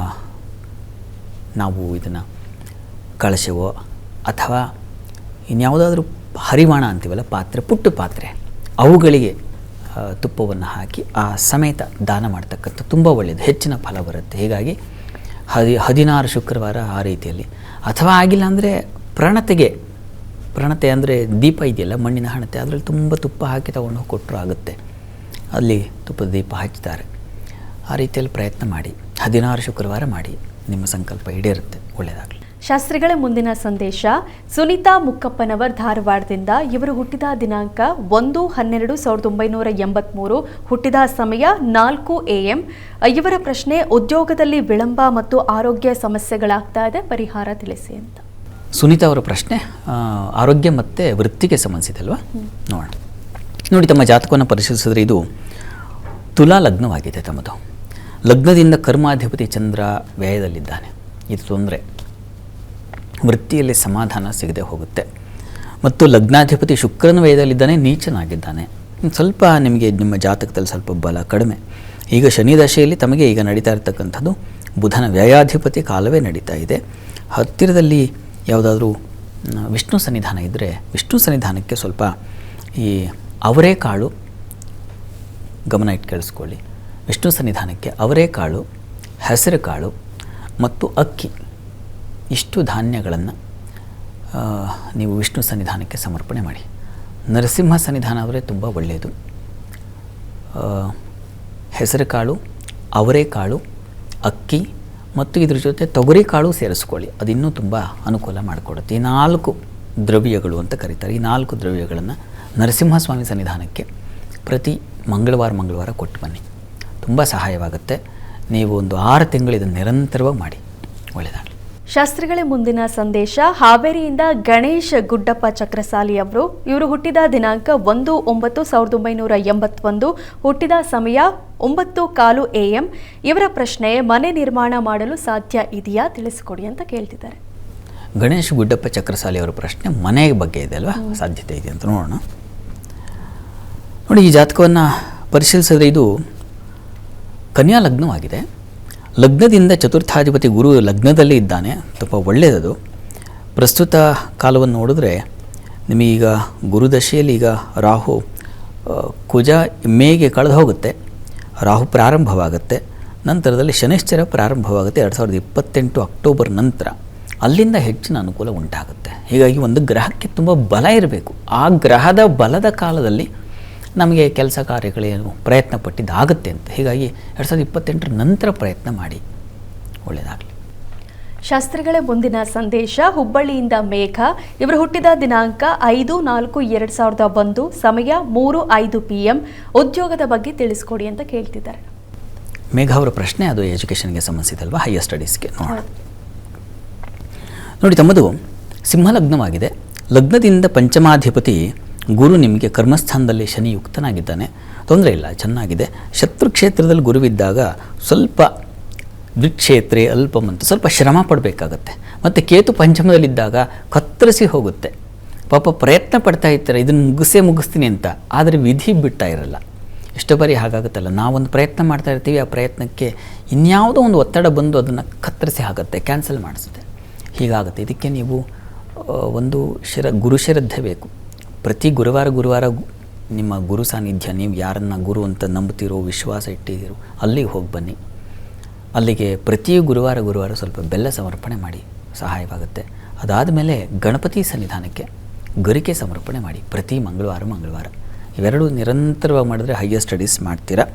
ನಾವು ಇದನ್ನು ಕಳಶವೋ ಅಥವಾ ಇನ್ಯಾವುದಾದ್ರೂ ಹರಿವಾಣ ಅಂತೀವಲ್ಲ, ಪಾತ್ರೆ, ಪುಟ್ಟ ಪಾತ್ರೆ, ಅವುಗಳಿಗೆ ತುಪ್ಪವನ್ನು ಹಾಕಿ ಆ ಸಮೇತ ದಾನ ಮಾಡ್ತಕ್ಕಂಥ ತುಂಬ ಒಳ್ಳೆಯದು, ಹೆಚ್ಚಿನ ಫಲ ಬರುತ್ತೆ. ಹೀಗಾಗಿ 16 ಶುಕ್ರವಾರ ಆ ರೀತಿಯಲ್ಲಿ. ಅಥವಾ ಆಗಿಲ್ಲ ಅಂದರೆ ಪ್ರಣತೆ ಅಂದರೆ ದೀಪ ಇದೆಯಲ್ಲ, ಮಣ್ಣಿನ ಹಣತೆ, ಅದರಲ್ಲಿ ತುಂಬ ತುಪ್ಪ ಹಾಕಿ ತಗೊಂಡು ಹೋಗಿ ಕೊಟ್ಟರು ಆಗುತ್ತೆ. ಅಲ್ಲಿ ತುಪ್ಪದ ದೀಪ ಹಚ್ತಾರೆ. ಆ ರೀತಿಯಲ್ಲಿ ಪ್ರಯತ್ನ ಮಾಡಿ. 16 ಶುಕ್ರವಾರ ಮಾಡಿ, ನಿಮ್ಮ ಸಂಕಲ್ಪ ಈಡೇರುತ್ತೆ. ಒಳ್ಳೆಯದಾಗಲಿ. ಶಾಸ್ತ್ರಿಗಳ ಮುಂದಿನ ಸಂದೇಶ ಸುನೀತಾ ಮುಕ್ಕಪ್ಪನವರ್, ಧಾರವಾಡದಿಂದ. ಇವರು ಹುಟ್ಟಿದ ದಿನಾಂಕ 1/12/1983, ಹುಟ್ಟಿದ ಸಮಯ 4 AM. ಇವರ ಪ್ರಶ್ನೆ ಉದ್ಯೋಗದಲ್ಲಿ ವಿಳಂಬ ಮತ್ತು ಆರೋಗ್ಯ ಸಮಸ್ಯೆಗಳಾಗ್ತಾ ಇದೆ, ಪರಿಹಾರ ತಿಳಿಸಿ ಅಂತ. ಸುನೀತಾ ಅವರ ಪ್ರಶ್ನೆ ಆರೋಗ್ಯ ಮತ್ತು ವೃತ್ತಿಗೆ ಸಂಬಂಧಿಸಿದಲ್ವಾ. ನೋಡೋಣ. ನೋಡಿ, ತಮ್ಮ ಜಾತಕವನ್ನು ಪರಿಶೀಲಿಸಿದ್ರೆ ಇದು ತುಲಾ ಲಗ್ನವಾಗಿದೆ. ತಮ್ಮದು ಲಗ್ನದಿಂದ ಕರ್ಮಾಧಿಪತಿ ಚಂದ್ರ ವ್ಯಯದಲ್ಲಿದ್ದಾನೆ. ಇದು ತೊಂದರೆ, ವೃತ್ತಿಯಲ್ಲಿ ಸಮಾಧಾನ ಸಿಗದೆ ಹೋಗುತ್ತೆ. ಮತ್ತು ಲಗ್ನಾಧಿಪತಿ ಶುಕ್ರನ ವ್ಯಯದಲ್ಲಿದ್ದಾನೆ, ನೀಚನಾಗಿದ್ದಾನೆ. ಸ್ವಲ್ಪ ನಿಮಗೆ ನಿಮ್ಮ ಜಾತಕದಲ್ಲಿ ಸ್ವಲ್ಪ ಬಲ ಕಡಿಮೆ. ಈಗ ಶನಿ ದಶೆಯಲ್ಲಿ ತಮಗೆ ಈಗ ನಡೀತಾ ಇರತಕ್ಕಂಥದ್ದು ಬುಧನ ವ್ಯಯಾಧಿಪತಿ ಕಾಲವೇ ನಡೀತಾ ಇದೆ. ಹತ್ತಿರದಲ್ಲಿ ಯಾವುದಾದ್ರೂ ವಿಷ್ಣು ಸನ್ನಿಧಾನ ಇದ್ದರೆ ವಿಷ್ಣು ಸನ್ನಿಧಾನಕ್ಕೆ ಸ್ವಲ್ಪ ಈ ಅವರೆಕಾಳು, ಗಮನ ಇಟ್ಟು ಕೇಳಿಸ್ಕೊಳ್ಳಿ, ವಿಷ್ಣು ಸನ್ನಿಧಾನಕ್ಕೆ ಅವರೆಕಾಳು, ಹೆಸರು ಕಾಳು ಮತ್ತು ಅಕ್ಕಿ ಇಷ್ಟು ಧಾನ್ಯಗಳನ್ನು ನೀವು ವಿಷ್ಣು ಸನ್ನಿಧಾನಕ್ಕೆ ಸಮರ್ಪಣೆ ಮಾಡಿ. ನರಸಿಂಹ ಸನ್ನಿಧಾನ ಆದರೆ ತುಂಬ ಒಳ್ಳೆಯದು. ಹೆಸರು ಕಾಳು, ಅವರೆಕಾಳು, ಅಕ್ಕಿ ಮತ್ತು ಇದ್ರ ಜೊತೆ ತೊಗರಿ ಕಾಳು ಸೇರಿಸ್ಕೊಳ್ಳಿ, ಅದಿನ್ನೂ ತುಂಬ ಅನುಕೂಲ ಮಾಡಿಕೊಡುತ್ತೆ. ಈ 4 ದ್ರವ್ಯಗಳು ಅಂತ ಕರೀತಾರೆ. ಈ 4 ದ್ರವ್ಯಗಳನ್ನು ನರಸಿಂಹಸ್ವಾಮಿ ಸನ್ನಿಧಾನಕ್ಕೆ ಪ್ರತಿ ಮಂಗಳವಾರ ಕೊಟ್ಟು ಬನ್ನಿ, ತುಂಬ ಸಹಾಯವಾಗುತ್ತೆ. ನೀವು ಒಂದು 6 ತಿಂಗಳು ಇದನ್ನು ನಿರಂತರವಾಗಿ ಮಾಡಿ, ಒಳ್ಳೆಯದಾಗಲಿ. ಶಾಸ್ತ್ರಿಗಳೇ, ಮುಂದಿನ ಸಂದೇಶ ಹಾವೇರಿಯಿಂದ ಗಣೇಶ್ ಗುಡ್ಡಪ್ಪ ಚಕ್ರಸಾಲಿ ಅವರು. ಇವರು ಹುಟ್ಟಿದ ದಿನಾಂಕ 1/9/1981, ಹುಟ್ಟಿದ ಸಮಯ 9:15 AM. ಇವರ ಪ್ರಶ್ನೆ, ಮನೆ ನಿರ್ಮಾಣ ಮಾಡಲು ಸಾಧ್ಯ ಇದೆಯಾ, ತಿಳಿಸಿಕೊಡಿ ಅಂತ ಕೇಳ್ತಿದ್ದಾರೆ. ಗಣೇಶ್ ಗುಡ್ಡಪ್ಪ ಚಕ್ರಸಾಲಿ ಅವರ ಪ್ರಶ್ನೆ ಮನೆ ಬಗ್ಗೆ ಇದೆ ಅಲ್ವಾ, ಸಾಧ್ಯತೆ ಇದೆ ಅಂತ ನೋಡೋಣ. ನೋಡಿ, ಈ ಜಾತಕವನ್ನು ಪರಿಶೀಲಿಸಿದ್ರೆ ಇದು ಕನ್ಯಾ ಲಗ್ನವಾಗಿದೆ. ಲಗ್ನದಿಂದ ಚತುರ್ಥಾಧಿಪತಿ ಗುರು ಲಗ್ನದಲ್ಲಿ ಇದ್ದಾನೆ, ತುಂಬ ಒಳ್ಳೆಯದು. ಪ್ರಸ್ತುತ ಕಾಲವನ್ನು ನೋಡಿದ್ರೆ ನಿಮಗೀಗ ಗುರುದಶೆಯಲ್ಲಿ ಈಗ ರಾಹು ಕುಜ ಮೇಗೆ ಕಳೆದು ಹೋಗುತ್ತೆ, ರಾಹು ಪ್ರಾರಂಭವಾಗುತ್ತೆ. ನಂತರದಲ್ಲಿ ಶನಿಶ್ಚರ ಪ್ರಾರಂಭವಾಗುತ್ತೆ 2028 ಅಕ್ಟೋಬರ್ ನಂತರ. ಅಲ್ಲಿಂದ ಹೆಚ್ಚಿನ ಅನುಕೂಲ ಉಂಟಾಗುತ್ತೆ. ಹೀಗಾಗಿ ಒಂದು ಗ್ರಹಕ್ಕೆ ತುಂಬ ಬಲ ಇರಬೇಕು. ಆ ಗ್ರಹದ ಬಲದ ಕಾಲದಲ್ಲಿ ನಮಗೆ ಕೆಲಸ ಕಾರ್ಯಗಳೇನು ಪ್ರಯತ್ನ ಪಟ್ಟಿದ್ದಾಗುತ್ತೆ ಅಂತ. ಹೀಗಾಗಿ 2028 ನಂತರ ಪ್ರಯತ್ನ ಮಾಡಿ, ಒಳ್ಳೆಯದಾಗಲಿ. ಶಾಸ್ತ್ರಿಗಳೇ, ಮುಂದಿನ ಸಂದೇಶ ಹುಬ್ಬಳ್ಳಿಯಿಂದ ಮೇಘ. ಇವರು ಹುಟ್ಟಿದ ದಿನಾಂಕ 5/4/2001, ಸಮಯ 3:05 PM. ಉದ್ಯೋಗದ ಬಗ್ಗೆ ತಿಳಿಸ್ಕೊಡಿ ಅಂತ ಕೇಳ್ತಿದ್ದಾರೆ. ಮೇಘ ಅವರ ಪ್ರಶ್ನೆ ಅದು ಎಜುಕೇಷನ್ಗೆ ಸಂಬಂಧಿಸಿದಲ್ವಾ, ಹೈಯರ್ ಸ್ಟಡೀಸ್ಗೆ ನೋಡೋಣ. ನೋಡಿ, ತಮ್ಮದು ಸಿಂಹ ಲಗ್ನವಾಗಿದೆ. ಲಗ್ನದಿಂದ ಪಂಚಮಾಧಿಪತಿ ಗುರು ನಿಮಗೆ ಕರ್ಮಸ್ಥಾನದಲ್ಲಿ ಶನಿ ಯುಕ್ತನಾಗಿದ್ದಾನೆ, ತೊಂದರೆ ಇಲ್ಲ, ಚೆನ್ನಾಗಿದೆ. ಶತ್ರು ಕ್ಷೇತ್ರದಲ್ಲಿ ಗುರುವಿದ್ದಾಗ ಸ್ವಲ್ಪ ದ್ವಿಕ್ಷೇತ್ರೆ ಅಲ್ಪಂ ಅಂತ ಸ್ವಲ್ಪ ಶ್ರಮ ಪಡಬೇಕಾಗತ್ತೆ. ಮತ್ತು ಕೇತು ಪಂಚಮದಲ್ಲಿದ್ದಾಗ ಕತ್ತರಿಸಿ ಹೋಗುತ್ತೆ. ಪಾಪ ಪ್ರಯತ್ನ ಪಡ್ತಾ ಇರ್ತಾರೆ, ಇದನ್ನು ಮುಗಿಸ್ತೀನಿ ಅಂತ, ಆದರೆ ವಿಧಿ ಬಿಡ್ತಾ ಇರಲ್ಲ. ಎಷ್ಟೋ ಬಾರಿ ಹಾಗಾಗುತ್ತಲ್ಲ, ನಾವೊಂದು ಪ್ರಯತ್ನ ಮಾಡ್ತಾ ಇರ್ತೀವಿ, ಆ ಪ್ರಯತ್ನಕ್ಕೆ ಇನ್ಯಾವುದೋ ಒಂದು ಒತ್ತಡ ಬಂದು ಅದನ್ನು ಕತ್ತರಿಸಿ ಆಗುತ್ತೆ, ಕ್ಯಾನ್ಸಲ್ ಮಾಡಿಸುತ್ತೆ. ಹೀಗಾಗುತ್ತೆ. ಇದಕ್ಕೆ ನೀವು ಒಂದು ಗುರುಶ್ರದ್ಧೆ ಬೇಕು. ಪ್ರತಿ ಗುರುವಾರ ನಿಮ್ಮ ಗುರು ಸಾನ್ನಿಧ್ಯ, ನೀವು ಯಾರನ್ನು ಗುರು ಅಂತ ನಂಬ್ತಿರೋ, ವಿಶ್ವಾಸ ಇಟ್ಟಿದ್ದೀರೋ ಅಲ್ಲಿಗೆ ಹೋಗಿ ಬನ್ನಿ. ಅಲ್ಲಿಗೆ ಪ್ರತಿ ಗುರುವಾರ ಸ್ವಲ್ಪ ಬೆಲ್ಲ ಸಮರ್ಪಣೆ ಮಾಡಿ, ಸಹಾಯವಾಗುತ್ತೆ. ಅದಾದ ಮೇಲೆ ಗಣಪತಿ ಸನ್ನಿಧಾನಕ್ಕೆ ಗರಿಕೆ ಸಮರ್ಪಣೆ ಮಾಡಿ ಪ್ರತಿ ಮಂಗಳವಾರ. ಇವೆರಡು ನಿರಂತರವಾಗಿ ಮಾಡಿದ್ರೆ ಹೈಯರ್ ಸ್ಟಡೀಸ್ ಮಾಡ್ತೀರಾ,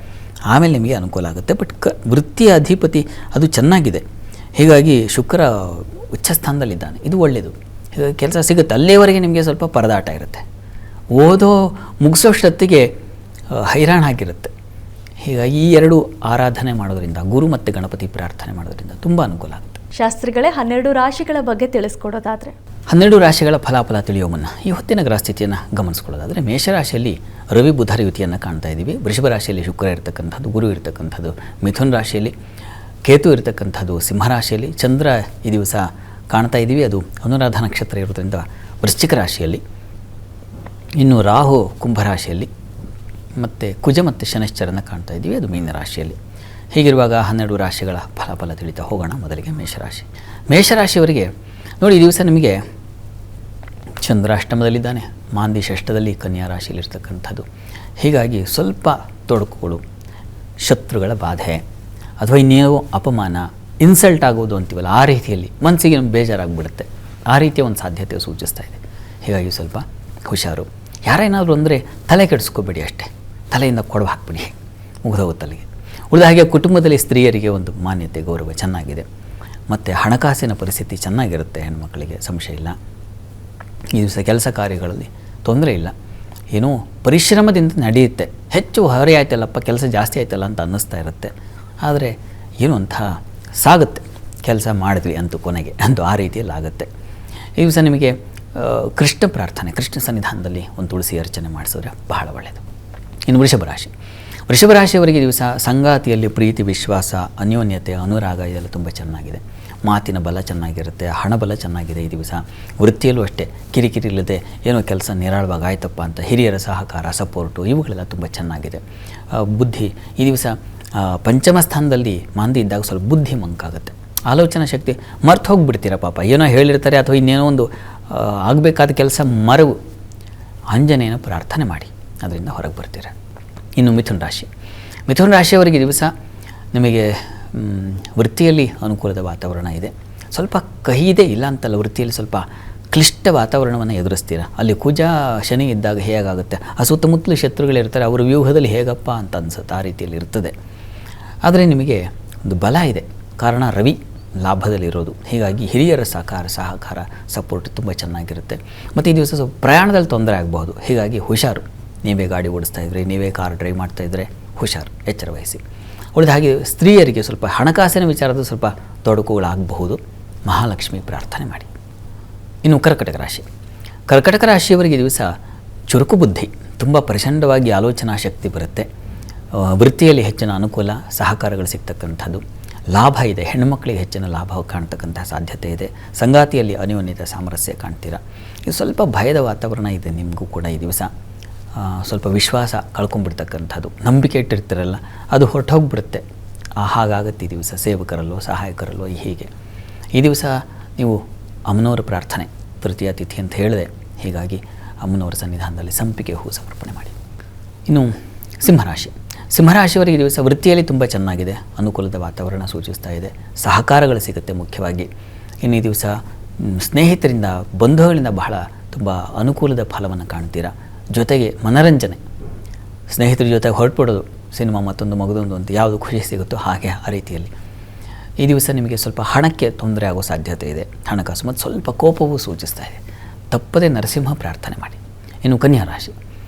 ಆಮೇಲೆ ನಿಮಗೆ ಅನುಕೂಲ ಆಗುತ್ತೆ. ಬಟ್ ವೃತ್ತಿಯ ಅಧಿಪತಿ ಅದು ಚೆನ್ನಾಗಿದೆ. ಹೀಗಾಗಿ ಶುಕ್ರ ಉಚ್ಚಸ್ಥಾನದಲ್ಲಿದ್ದಾನೆ, ಇದು ಒಳ್ಳೆಯದು. ಹೀಗಾಗಿ ಕೆಲಸ ಸಿಗುತ್ತೆ. ಅಲ್ಲಿಯವರೆಗೆ ನಿಮಗೆ ಸ್ವಲ್ಪ ಪರದಾಟ ಇರುತ್ತೆ, ಮುಗಿಸೋಷ್ಟೊತ್ತಿಗೆ ಹೈರಾಣಾಗಿರುತ್ತೆ. ಹೀಗಾಗಿ ಈ 2 ಆರಾಧನೆ ಮಾಡೋದ್ರಿಂದ, ಗುರು ಮತ್ತು ಗಣಪತಿ ಪ್ರಾರ್ಥನೆ ಮಾಡೋದ್ರಿಂದ ತುಂಬ ಅನುಕೂಲ ಆಗುತ್ತೆ. ಶಾಸ್ತ್ರಿಗಳೇ, 12 ರಾಶಿಗಳ ಬಗ್ಗೆ ತಿಳಿಸ್ಕೊಡೋದಾದರೆ? 12 ರಾಶಿಗಳ ಫಲಾಫಲ ತಿಳಿಯೋ ಮುನ್ನ ಈ ಹೊತ್ತಿನ ಗ್ರಹಸ್ಥಿತಿಯನ್ನು ಗಮನಿಸ್ಕೊಳ್ಳೋದಾದರೆ, ಮೇಷರಾಶಿಯಲ್ಲಿ ರವಿ ಬುಧರ ಯುತಿಯನ್ನು ಕಾಣ್ತಾ ಇದ್ದೀವಿ. ವೃಷಭ ರಾಶಿಯಲ್ಲಿ ಶುಕ್ರ ಇರತಕ್ಕಂಥದ್ದು, ಗುರು ಇರತಕ್ಕಂಥದ್ದು. ಮಿಥುನ ರಾಶಿಯಲ್ಲಿ ಕೇತು ಇರತಕ್ಕಂಥದ್ದು. ಸಿಂಹರಾಶಿಯಲ್ಲಿ ಚಂದ್ರ ಈ ದಿವಸ ಕಾಣ್ತಾ ಇದ್ದೀವಿ, ಅದು ಅನುರಾಧ ನಕ್ಷತ್ರ ಇರೋದ್ರಿಂದ ವೃಶ್ಚಿಕ ರಾಶಿಯಲ್ಲಿ. ಇನ್ನು ರಾಹು ಕುಂಭರಾಶಿಯಲ್ಲಿ, ಮತ್ತು ಕುಜ ಮತ್ತು ಶನಿಶ್ಚರನ್ನು ಕಾಣ್ತಾ ಇದ್ದೀವಿ, ಅದು ಮೀನ ರಾಶಿಯಲ್ಲಿ. ಹೀಗಿರುವಾಗ 12 ರಾಶಿಗಳ ಫಲಾಫಲ ತಿಳಿತಾ ಹೋಗೋಣ. ಮೊದಲಿಗೆ ಮೇಷರಾಶಿಯವರಿಗೆ ನೋಡಿ, ಈ ದಿವಸ ನಿಮಗೆ ಚಂದ್ರ ಅಷ್ಟಮದಲ್ಲಿದ್ದಾನೆ, ಮಾಂದಿ ಷಷ್ಠದಲ್ಲಿ ಕನ್ಯಾ ರಾಶಿಯಲ್ಲಿರ್ತಕ್ಕಂಥದ್ದು. ಹೀಗಾಗಿ ಸ್ವಲ್ಪ ತೊಡಕುಗಳು, ಶತ್ರುಗಳ ಬಾಧೆ ಅಥವಾ ಇನ್ನೇನೋ ಅಪಮಾನ, ಇನ್ಸಲ್ಟ್ ಆಗೋದು ಅಂತೀವಲ್ಲ, ಆ ರೀತಿಯಲ್ಲಿ ಮನಸ್ಸಿಗೆ ಬೇಜಾರಾಗಿಬಿಡುತ್ತೆ. ಆ ರೀತಿಯ ಒಂದು ಸಾಧ್ಯತೆ ಸೂಚಿಸ್ತಾ ಇದೆ. ಹೀಗಾಗಿ ಸ್ವಲ್ಪ ಹುಷಾರು. ಯಾರೇನಾದರೂ ಅಂದರೆ ತಲೆ ಕೆಡಿಸ್ಕೋಬೇಡಿ, ಅಷ್ಟೇ ತಲೆಯಿಂದ ಕೊಡವು ಹಾಕ್ಬಿಡಿ, ಮುಗಿದೋಗುತ್ತಲ್ಲಿಗೆ. ಉಳಿದ ಹಾಗೆ ಕುಟುಂಬದಲ್ಲಿ ಸ್ತ್ರೀಯರಿಗೆ ಒಂದು ಮಾನ್ಯತೆ, ಗೌರವ ಚೆನ್ನಾಗಿದೆ. ಮತ್ತು ಹಣಕಾಸಿನ ಪರಿಸ್ಥಿತಿ ಚೆನ್ನಾಗಿರುತ್ತೆ ಹೆಣ್ಮಕ್ಕಳಿಗೆ, ಸಂಶಯ ಇಲ್ಲ. ಈ ದಿವಸ ಕೆಲಸ ಕಾರ್ಯಗಳಲ್ಲಿ ತೊಂದರೆ ಇಲ್ಲ, ಏನೋ ಪರಿಶ್ರಮದಿಂದ ನಡೆಯುತ್ತೆ. ಹೆಚ್ಚು ಹೊರೆ ಆಯ್ತಲ್ಲಪ್ಪ, ಕೆಲಸ ಜಾಸ್ತಿ ಆಯ್ತಲ್ಲ ಅಂತ ಅನ್ನಿಸ್ತಾ ಇರುತ್ತೆ. ಆದರೆ ಏನು ಅಂತ ಸಾಗುತ್ತೆ, ಕೆಲಸ ಮಾಡಿದ್ವಿ ಅಂತೂ ಕೊನೆಗೆ ಅಂತೂ ಆ ರೀತಿಯಲ್ಲಿ ಆಗುತ್ತೆ. ಈ ದಿವಸ ನಿಮಗೆ ಕೃಷ್ಣ ಪ್ರಾರ್ಥನೆ, ಕೃಷ್ಣ ಸನ್ನಿಧಾನದಲ್ಲಿ ಒಂದು ತುಳಸಿ ಅರ್ಚನೆ ಮಾಡಿಸಿದ್ರೆ ಬಹಳ ಒಳ್ಳೆಯದು. ಇನ್ನು ವೃಷಭ ರಾಶಿಯವರಿಗೆ ದಿವಸ ಸಂಗಾತಿಯಲ್ಲಿ ಪ್ರೀತಿ, ವಿಶ್ವಾಸ, ಅನ್ಯೋನ್ಯತೆ, ಅನುರಾಗ ಇದೆಲ್ಲ ತುಂಬ ಚೆನ್ನಾಗಿದೆ. ಮಾತಿನ ಬಲ ಚೆನ್ನಾಗಿರುತ್ತೆ, ಹಣ ಬಲ ಚೆನ್ನಾಗಿದೆ. ಈ ದಿವಸ ವೃತ್ತಿಯಲ್ಲೂ ಅಷ್ಟೇ ಕಿರಿಕಿರಿ ಇಲ್ಲದೆ ಏನೋ ಕೆಲಸ ನಿರಾಳವಾಗಿ ಆಯ್ತಪ್ಪ ಅಂತ ಹಿರಿಯರ ಸಹಕಾರ, ಸಪೋರ್ಟು ಇವುಗಳೆಲ್ಲ ತುಂಬ ಚೆನ್ನಾಗಿದೆ. ಬುದ್ಧಿ ಈ ದಿವಸ ಪಂಚಮ ಸ್ಥಾನದಲ್ಲಿ ಮಾಂದಿ ಇದ್ದಾಗ ಸ್ವಲ್ಪ ಬುದ್ಧಿ ಮಂಕಾಗುತ್ತೆ, ಆಲೋಚನಾ ಶಕ್ತಿ ಮರ್ತು ಹೋಗಿಬಿಡ್ತೀರ ಪಾಪ, ಏನೋ ಹೇಳಿರ್ತಾರೆ ಅಥವಾ ಇನ್ನೇನೋ ಒಂದು ಆಗಬೇಕಾದ ಕೆಲಸ ಮರವು. ಆಂಜನೇಯನ ಪ್ರಾರ್ಥನೆ ಮಾಡಿ, ಅದರಿಂದ ಹೊರಗೆ ಬರ್ತೀರ. ಇನ್ನು ಮಿಥುನ ರಾಶಿ. ಮಿಥುನ ರಾಶಿಯವರಿಗೆ ದಿವಸ ನಿಮಗೆ ವೃತ್ತಿಯಲ್ಲಿ ಅನುಕೂಲದ ವಾತಾವರಣ ಇದೆ. ಸ್ವಲ್ಪ ಕಹಿ ಇದೆ, ಇಲ್ಲ ಅಂತಲ್ಲ, ವೃತ್ತಿಯಲ್ಲಿ ಸ್ವಲ್ಪ ಕ್ಲಿಷ್ಟ ವಾತಾವರಣವನ್ನು ಎದುರಿಸ್ತೀರ. ಅಲ್ಲಿ ಕುಜ ಶನಿ ಇದ್ದಾಗ ಹೇಗಾಗುತ್ತೆ, ಆ ಸುತ್ತಮುತ್ತಲು ಶತ್ರುಗಳಿರ್ತಾರೆ, ಅವರ ವ್ಯೂಹದಲ್ಲಿ ಹೇಗಪ್ಪ ಅಂತ ಅನಿಸುತ್ತೆ, ಆ ರೀತಿಯಲ್ಲಿ ಇರ್ತದೆ. ಆದರೆ ನಿಮಗೆ ಒಂದು ಬಲ ಇದೆ, ಕಾರಣ ರವಿ ಲಾಭದಲ್ಲಿರೋದು. ಹೀಗಾಗಿ ಹಿರಿಯರ ಸಹಕಾರ ಸಪೋರ್ಟ್ ತುಂಬ ಚೆನ್ನಾಗಿರುತ್ತೆ. ಮತ್ತು ಈ ದಿವಸ ಸ್ವಲ್ಪ ಪ್ರಯಾಣದಲ್ಲಿ ತೊಂದರೆ ಆಗಬಹುದು, ಹೀಗಾಗಿ ಹುಷಾರು. ನೀವೇ ಗಾಡಿ ಓಡಿಸ್ತಾ ಇದ್ದರೆ, ನೀವೇ ಕಾರ್ ಡ್ರೈವ್ ಮಾಡ್ತಾಯಿದ್ರೆ ಹುಷಾರು, ಎಚ್ಚರ ವಹಿಸಿ. ಉಳಿದ ಹಾಗೆ ಸ್ತ್ರೀಯರಿಗೆ ಸ್ವಲ್ಪ ಹಣಕಾಸಿನ ವಿಚಾರದ ಸ್ವಲ್ಪ ತೊಡಕುಗಳಾಗಬಹುದು, ಮಹಾಲಕ್ಷ್ಮಿ ಪ್ರಾರ್ಥನೆ ಮಾಡಿ. ಇನ್ನು ಕರ್ಕಟಕ ರಾಶಿ. ಕರ್ಕಟಕ ರಾಶಿಯವರಿಗೆ ದಿವಸ ಚುರುಕು ಬುದ್ಧಿ, ತುಂಬ ಪ್ರಚಂಡವಾಗಿ ಆಲೋಚನಾ ಶಕ್ತಿ ಬರುತ್ತೆ. ವೃತ್ತಿಯಲ್ಲಿ ಹೆಚ್ಚಿನ ಅನುಕೂಲ, ಸಹಕಾರಗಳು ಸಿಗ್ತಕ್ಕಂಥದ್ದು, ಲಾಭ ಇದೆ. ಹೆಣ್ಣುಮಕ್ಕಳಿಗೆ ಹೆಚ್ಚಿನ ಲಾಭ ಕಾಣ್ತಕ್ಕಂಥ ಸಾಧ್ಯತೆ ಇದೆ. ಸಂಗಾತಿಯಲ್ಲಿ ಅನ್ಯೋನ್ಯತೆ ಸಾಮರಸ್ಯ ಕಾಣ್ತೀರಾ. ಇದು ಸ್ವಲ್ಪ ಭಯದ ವಾತಾವರಣ ಇದೆ ನಿಮಗೂ ಕೂಡ. ಈ ದಿವಸ ಸ್ವಲ್ಪ ವಿಶ್ವಾಸ ಕಳ್ಕೊಂಡ್ಬಿಡ್ತಕ್ಕಂಥದ್ದು, ನಂಬಿಕೆ ಇಟ್ಟಿರ್ತೀರಲ್ಲ ಅದು ಹೊರಟೋಗ್ಬಿಡುತ್ತೆ. ಹಾಗಾಗತ್ತೆ ಈ ದಿವಸ. ಸೇವಕರಲ್ಲೋ ಸಹಾಯಕರಲ್ಲೋ ಹೀಗೆ. ಈ ದಿವಸ ನೀವು ಅಮ್ಮನವರ ಪ್ರಾರ್ಥನೆ, ತೃತೀಯ ತಿಥಿ ಅಂತ ಹೇಳಿದೆ, ಹೀಗಾಗಿ ಅಮ್ಮನವರ ಸನ್ನಿಧಾನದಲ್ಲಿ ಸಂಪಿಗೆ ಹೂ ಸಮರ್ಪಣೆ ಮಾಡಿ. ಇನ್ನು ಸಿಂಹರಾಶಿ. ಸಿಂಹರಾಶಿಯವರಿಗೆ ದಿವಸ ವೃತ್ತಿಯಲ್ಲಿ ತುಂಬ ಚೆನ್ನಾಗಿದೆ, ಅನುಕೂಲದ ವಾತಾವರಣ ಸೂಚಿಸ್ತಾ ಇದೆ, ಸಹಕಾರಗಳು ಸಿಗುತ್ತೆ ಮುಖ್ಯವಾಗಿ. ಇನ್ನು ಈ ದಿವಸ ಸ್ನೇಹಿತರಿಂದ ಬಂಧುಗಳಿಂದ ಬಹಳ ತುಂಬ ಅನುಕೂಲದ ಫಲವನ್ನು ಕಾಣ್ತೀರಾ. ಜೊತೆಗೆ ಮನರಂಜನೆ, ಸ್ನೇಹಿತರ ಜೊತೆಗೆ ಹೊರಟ್ಬಿಡೋದು, ಸಿನಿಮಾ ಮತ್ತೊಂದು ಮಗದೊಂದು ಅಂತ ಯಾವುದು ಖುಷಿ ಸಿಗುತ್ತೋ ಹಾಗೆ ಆ ರೀತಿಯಲ್ಲಿ. ಈ ದಿವಸ ನಿಮಗೆ ಸ್ವಲ್ಪ ಹಣಕ್ಕೆ ತೊಂದರೆ ಆಗೋ ಸಾಧ್ಯತೆ ಇದೆ, ಹಣಕಾಸು ಮತ್ತು ಸ್ವಲ್ಪ ಕೋಪವೂ ಸೂಚಿಸ್ತಾ ಇದೆ. ತಪ್ಪದೇ ನರಸಿಂಹ ಪ್ರಾರ್ಥನೆ ಮಾಡಿ. ಇನ್ನು ಕನ್ಯಾ ರಾಶಿ.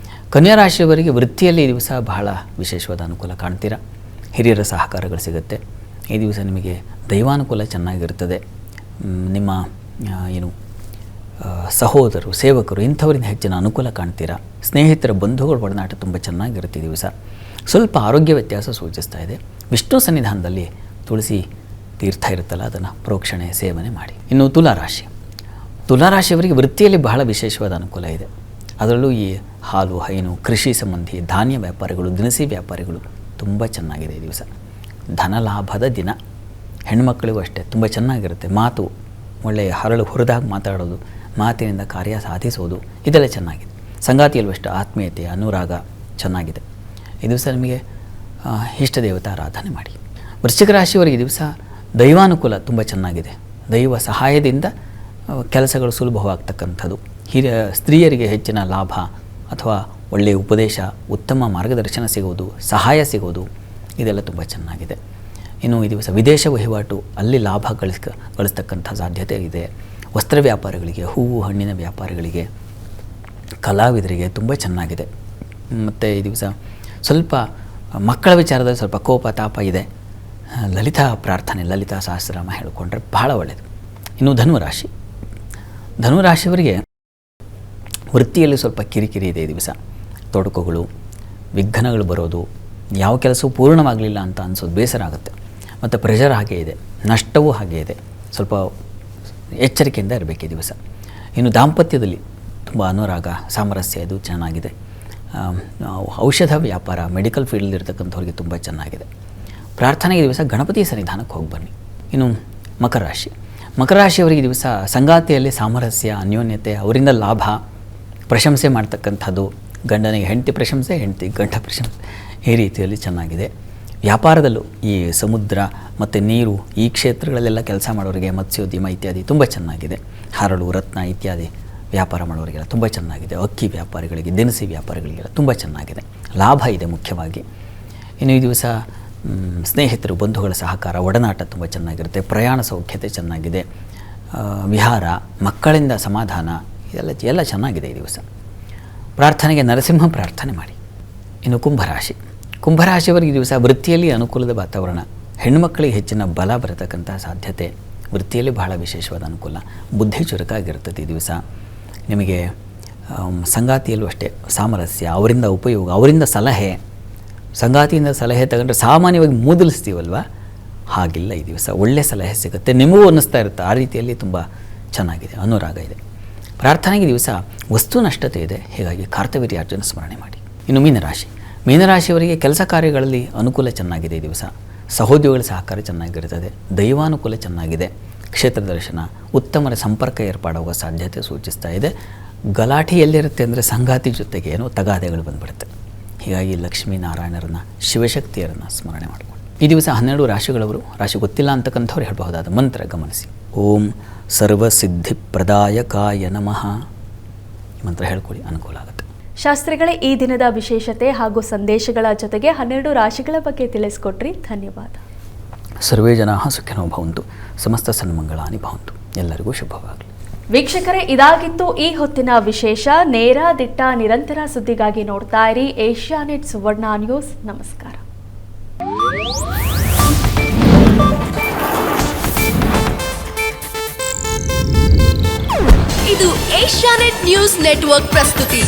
ಕನ್ಯಾ ರಾಶಿಯವರಿಗೆ ವೃತ್ತಿಯಲ್ಲಿ ಈ ದಿವಸ ಬಹಳ ವಿಶೇಷವಾದ ಅನುಕೂಲ ಕಾಣ್ತೀರಾ. ಹಿರಿಯರ ಸಹಕಾರಗಳು ಸಿಗುತ್ತೆ. ಈ ದಿವಸ ನಿಮಗೆ ದೈವಾನುಕೂಲ ಚೆನ್ನಾಗಿರ್ತದೆ. ನಿಮ್ಮ ಸಹೋದರರು, ಸೇವಕರು ಇಂಥವರಿಂದ ಹೆಚ್ಚಿನ ಅನುಕೂಲ ಕಾಣ್ತೀರಾ. ಸ್ನೇಹಿತರ ಬಂಧುಗಳ ಒಡನಾಟ ತುಂಬ ಚೆನ್ನಾಗಿರುತ್ತೆ ಈ ದಿವಸ. ಸ್ವಲ್ಪ ಆರೋಗ್ಯ ವ್ಯತ್ಯಾಸ ಸೂಚಿಸ್ತಾ ಇದೆ. ವಿಷ್ಣು ಸನ್ನಿಧಾನದಲ್ಲಿ ತುಳಸಿ ತೀರ್ಥ ಇರುತ್ತಲ್ಲ, ಅದನ್ನು ಪ್ರೋಕ್ಷಣೆ ಸೇವನೆ ಮಾಡಿ. ಇನ್ನು ತುಲಾರಾಶಿ. ತುಲಾರಾಶಿಯವರಿಗೆ ವೃತ್ತಿಯಲ್ಲಿ ಬಹಳ ವಿಶೇಷವಾದ ಅನುಕೂಲ ಇದೆ. ಅದರಲ್ಲೂ ಈ ಹಾಲು, ಹೈನು, ಕೃಷಿ ಸಂಬಂಧಿ, ಧಾನ್ಯ ವ್ಯಾಪಾರಿಗಳು, ದಿನಸಿ ವ್ಯಾಪಾರಿಗಳು ತುಂಬ ಚೆನ್ನಾಗಿದೆ ಈ ದಿವಸ. ಧನಲಾಭದ ದಿನ. ಹೆಣ್ಣುಮಕ್ಕಳಿಗೂ ಅಷ್ಟೇ ತುಂಬ ಚೆನ್ನಾಗಿರುತ್ತೆ. ಮಾತು ಒಳ್ಳೆಯ ಹುರಿದಾಗ ಮಾತಾಡೋದು, ಮಾತಿನಿಂದ ಕಾರ್ಯ ಸಾಧಿಸೋದು, ಇದೆಲ್ಲ ಚೆನ್ನಾಗಿದೆ. ಸಂಗಾತಿಯಲ್ಲೂ ಅಷ್ಟೇ ಆತ್ಮೀಯತೆ, ಅನುರಾಗ ಚೆನ್ನಾಗಿದೆ. ಈ ದಿವಸ ನಿಮಗೆ ಇಷ್ಟ ದೇವತಾ ಆರಾಧನೆ ಮಾಡಿ. ವೃಶ್ಚಿಕ ರಾಶಿಯವರಿಗೆ ಈ ದಿವಸ ದೈವಾನುಕೂಲ ತುಂಬ ಚೆನ್ನಾಗಿದೆ. ದೈವ ಸಹಾಯದಿಂದ ಕೆಲಸಗಳು ಸುಲಭವಾಗ್ತಕ್ಕಂಥದ್ದು. ಸ್ತ್ರೀಯರಿಗೆ ಹೆಚ್ಚಿನ ಲಾಭ ಅಥವಾ ಒಳ್ಳೆಯ ಉಪದೇಶ, ಉತ್ತಮ ಮಾರ್ಗದರ್ಶನ ಸಿಗೋದು, ಸಹಾಯ ಸಿಗೋದು, ಇದೆಲ್ಲ ತುಂಬ ಚೆನ್ನಾಗಿದೆ. ಇನ್ನು ಈ ದಿವಸ ವಿದೇಶ ವಹಿವಾಟು, ಅಲ್ಲಿ ಲಾಭ ಗಳಿಸ್ತಕ್ಕಂಥ ಸಾಧ್ಯತೆ ಇದೆ. ವಸ್ತ್ರ ವ್ಯಾಪಾರಿಗಳಿಗೆ, ಹೂವು ಹಣ್ಣಿನ ವ್ಯಾಪಾರಿಗಳಿಗೆ, ಕಲಾವಿದರಿಗೆ ತುಂಬ ಚೆನ್ನಾಗಿದೆ. ಮತ್ತು ಈ ದಿವಸ ಸ್ವಲ್ಪ ಮಕ್ಕಳ ವಿಚಾರದಲ್ಲಿ ಸ್ವಲ್ಪ ಕೋಪ ತಾಪ ಇದೆ. ಲಲಿತಾ ಪ್ರಾರ್ಥನೆ, ಲಲಿತಾ ಸಹಸ್ರನಾಮ ಹೇಳಿಕೊಂಡ್ರೆ ಬಹಳ ಒಳ್ಳೆಯದು. ಇನ್ನು ಧನುರಾಶಿ. ಧನುರಾಶಿಯವರಿಗೆ ವೃತ್ತಿಯಲ್ಲಿ ಸ್ವಲ್ಪ ಕಿರಿಕಿರಿ ಇದೆ ಈ ದಿವಸ. ತೊಡಕುಗಳು, ವಿಘ್ನಗಳು ಬರೋದು, ಯಾವ ಕೆಲಸವೂ ಪೂರ್ಣವಾಗಲಿಲ್ಲ ಅಂತ ಅನಿಸೋದು, ಬೇಸರ ಆಗುತ್ತೆ. ಮತ್ತು ಪ್ರೆಷರ್ ಹಾಗೇ ಇದೆ, ನಷ್ಟವೂ ಹಾಗೇ ಇದೆ. ಸ್ವಲ್ಪ ಎಚ್ಚರಿಕೆಯಿಂದ ಇರಬೇಕು ಈ ದಿವಸ. ಇನ್ನು ದಾಂಪತ್ಯದಲ್ಲಿ ತುಂಬ ಅನುರಾಗ, ಸಾಮರಸ್ಯ, ಇದು ಚೆನ್ನಾಗಿದೆ. ಔಷಧ ವ್ಯಾಪಾರ, ಮೆಡಿಕಲ್ ಫೀಲ್ಡ್ ಇರತಕ್ಕಂಥವ್ರಿಗೆ ತುಂಬ ಚೆನ್ನಾಗಿದೆ. ಪ್ರಾರ್ಥನೆಗೆ ದಿವಸ ಗಣಪತಿ ಸನ್ನಿಧಾನಕ್ಕೆ ಹೋಗಿ ಬನ್ನಿ. ಇನ್ನು ಮಕರ ರಾಶಿ. ಮಕರ ರಾಶಿಯವರಿಗೆ ದಿವಸ ಸಂಗಾತಿಯಲ್ಲಿ ಸಾಮರಸ್ಯ, ಅನ್ಯೋನ್ಯತೆ, ಅವರಿಂದ ಲಾಭ, ಪ್ರಶಂಸೆ ಮಾಡ್ತಕ್ಕಂಥದ್ದು. ಗಂಡನಿಗೆ ಹೆಂಡತಿ ಪ್ರಶಂಸೆ, ಹೆಂಡತಿ ಗಂಡ ಪ್ರಶಂಸೆ, ಈ ರೀತಿಯಲ್ಲಿ ಚೆನ್ನಾಗಿದೆ. ವ್ಯಾಪಾರದಲ್ಲೂ ಈ ಸಮುದ್ರ ಮತ್ತು ನೀರು ಈ ಕ್ಷೇತ್ರಗಳಲ್ಲೆಲ್ಲ ಕೆಲಸ ಮಾಡೋರಿಗೆ, ಮತ್ಸ್ಯೋದ್ಯಮ ಇತ್ಯಾದಿ ತುಂಬ ಚೆನ್ನಾಗಿದೆ. ಹರಳು, ರತ್ನ ಇತ್ಯಾದಿ ವ್ಯಾಪಾರ ಮಾಡೋರಿಗೆಲ್ಲ ತುಂಬ ಚೆನ್ನಾಗಿದೆ. ಅಕ್ಕಿ ವ್ಯಾಪಾರಿಗಳಿಗೆ, ದಿನಸಿ ವ್ಯಾಪಾರಿಗಳಿಗೆಲ್ಲ ತುಂಬ ಚೆನ್ನಾಗಿದೆ. ಲಾಭ ಇದೆ ಮುಖ್ಯವಾಗಿ. ಇನ್ನು ಈ ದಿವಸ ಸ್ನೇಹಿತರು, ಬಂಧುಗಳ ಸಹಕಾರ, ಒಡನಾಟ ತುಂಬ ಚೆನ್ನಾಗಿರುತ್ತೆ. ಪ್ರಯಾಣ ಸೌಖ್ಯತೆ ಚೆನ್ನಾಗಿದೆ. ವಿಹಾರ, ಮಕ್ಕಳಿಂದ ಸಮಾಧಾನ, ಎಲ್ಲ ಚೆನ್ನಾಗಿದೆ ಈ ದಿವಸ. ಪ್ರಾರ್ಥನೆಗೆ ನರಸಿಂಹ ಪ್ರಾರ್ಥನೆ ಮಾಡಿ. ಇನ್ನು ಕುಂಭರಾಶಿ. ಕುಂಭರಾಶಿಯವರಿಗೆ ದಿವಸ ವೃತ್ತಿಯಲ್ಲಿ ಅನುಕೂಲದ ವಾತಾವರಣ, ಹೆಣ್ಣುಮಕ್ಕಳಿಗೆ ಹೆಚ್ಚಿನ ಬಲ ಬರತಕ್ಕಂಥ ಸಾಧ್ಯತೆ, ವೃತ್ತಿಯಲ್ಲಿ ಬಹಳ ವಿಶೇಷವಾದ ಅನುಕೂಲ, ಬುದ್ಧಿ ಚುರುಕಾಗಿರ್ತದೆ ಈ ದಿವಸ. ನಿಮಗೆ ಸಂಗಾತಿಯಲ್ಲೂ ಅಷ್ಟೇ ಸಾಮರಸ್ಯ, ಅವರಿಂದ ಉಪಯೋಗ, ಅವರಿಂದ ಸಲಹೆ. ಸಂಗಾತಿಯಿಂದ ಸಲಹೆ ತಗೊಂಡ್ರೆ ಸಾಮಾನ್ಯವಾಗಿ ಮೂದಲಿಸ್ತೀವಲ್ವ, ಹಾಗಿಲ್ಲ ಈ ದಿವಸ. ಒಳ್ಳೆಯ ಸಲಹೆ ಸಿಗುತ್ತೆ, ನಿಮಗೂ ಅನ್ನಿಸ್ತಾ ಇರುತ್ತೆ. ಆ ರೀತಿಯಲ್ಲಿ ತುಂಬ ಚೆನ್ನಾಗಿದೆ, ಅನುರಾಗ ಇದೆ. ಪ್ರಾರ್ಥನೆಗೆ ದಿವಸ ವಸ್ತು ನಷ್ಟತೆ ಇದೆ, ಹೀಗಾಗಿ ಕಾರ್ತವೀರ್ಯಾರ್ಜುನ ಸ್ಮರಣೆ ಮಾಡಿ. ಇನ್ನು ಮೀನರಾಶಿ. ಮೀನರಾಶಿಯವರಿಗೆ ಕೆಲಸ ಕಾರ್ಯಗಳಲ್ಲಿ ಅನುಕೂಲ ಚೆನ್ನಾಗಿದೆ ಈ ದಿವಸ. ಸಹೋದ್ಯೋಗಿಗಳ ಸಹಕಾರ ಚೆನ್ನಾಗಿರ್ತದೆ. ದೈವಾನುಕೂಲ ಚೆನ್ನಾಗಿದೆ. ಕ್ಷೇತ್ರ ದರ್ಶನ, ಉತ್ತಮರ ಸಂಪರ್ಕ ಏರ್ಪಾಡುವ ಸಾಧ್ಯತೆ ಸೂಚಿಸ್ತಾ ಇದೆ. ಗಲಾಟೆ ಎಲ್ಲಿರುತ್ತೆ ಅಂದರೆ ಸಂಗಾತಿ ಜೊತೆಗೆ ಏನೋ ತಗಾದೆಗಳು ಬಂದ್ಬಿಡುತ್ತೆ. ಹೀಗಾಗಿ ಲಕ್ಷ್ಮೀನಾರಾಯಣರನ್ನ, ಶಿವಶಕ್ತಿಯರನ್ನು ಸ್ಮರಣೆ ಮಾಡಿಕೊಂಡು ಈ ದಿವಸ 12 ರಾಶಿಗಳವರು, ರಾಶಿ ಗೊತ್ತಿಲ್ಲ ಅಂತಕ್ಕಂಥವ್ರು ಹೇಳಬಹುದಾದ ಮಂತ್ರ ಗಮನಿಸಿ. ಓಂ ಸರ್ವಸಿದ್ಧಿಪ್ರದಾಯಕಾಯ ನಮಃ ಮಂತ್ರ ಹೇಳ್ಕೊಳ್ಳಿ, ಅನುಕೂಲ ಆಗುತ್ತೆ. ಶಾಸ್ತ್ರಿಗಳೇ, ಈ ದಿನದ ವಿಶೇಷತೆ ಹಾಗೂ ಸಂದೇಶಗಳ ಜೊತೆಗೆ 12 ರಾಶಿಗಳ ಬಗ್ಗೆ ತಿಳಿಸ್ಕೊಟ್ರಿ. ಧನ್ಯವಾದ. ಸರ್ವೇ ಜನಾಃ ಸುಖಿನೋ ಭವಂತು, ಸಮಸ್ತ ಸನ್ಮಂಗಳಾನಿ ಭವಂತು. ಎಲ್ಲರಿಗೂ ಶುಭವಾಗಲಿ. ವೀಕ್ಷಕರೇ, ಇದಾಗಿತ್ತು ಈ ಹೊತ್ತಿನ ವಿಶೇಷ. ನೇರ, ದಿಟ್ಟ, ನಿರಂತರ ಸುದ್ದಿಗಾಗಿ ನೋಡ್ತಾ ಇರಿ ಏಷ್ಯಾನೆಟ್ ಸುವರ್ಣ ನ್ಯೂಸ್. ನಮಸ್ಕಾರ. ಇದು ಏಷ್ಯಾನೆಟ್ ನ್ಯೂಸ್ ನೆಟ್ವರ್ಕ್ ಪ್ರಸ್ತುತಿ.